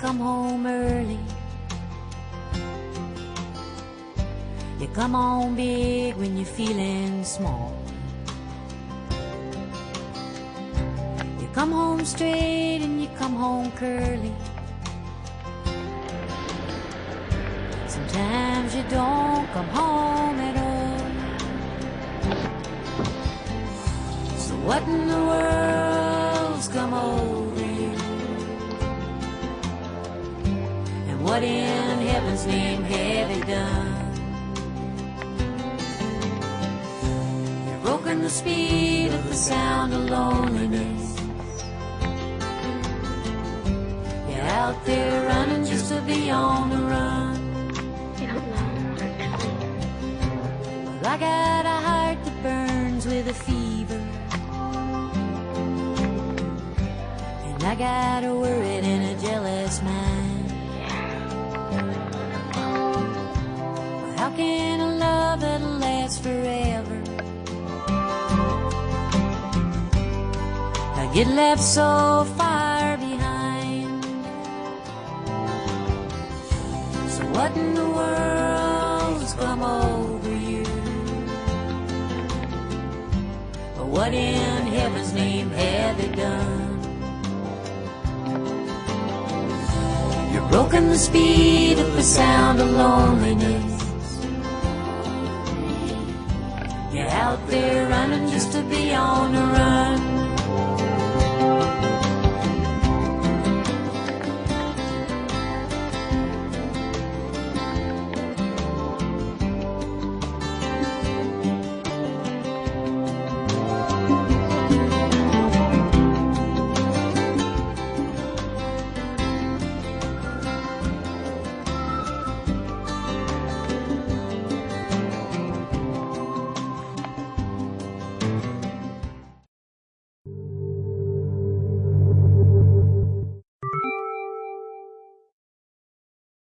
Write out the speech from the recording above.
come home early. You come home big when you're feeling small. You come home straight and you come home curly. Sometimes you don't come home at all. So what in the world's come over you? And what in heaven's name have you done? You've broken the speed of the sound of loneliness. You're out there running just to be on the run. Well, I got a heart that burns with a fever, and I got a worried and a jealous mind. Well, how can a love that'll last forever get left so far behind? So what in the world's come over you? Or what in heaven's name have you done? You've broken the speed of the sound of loneliness. You're out there running just to be on the run.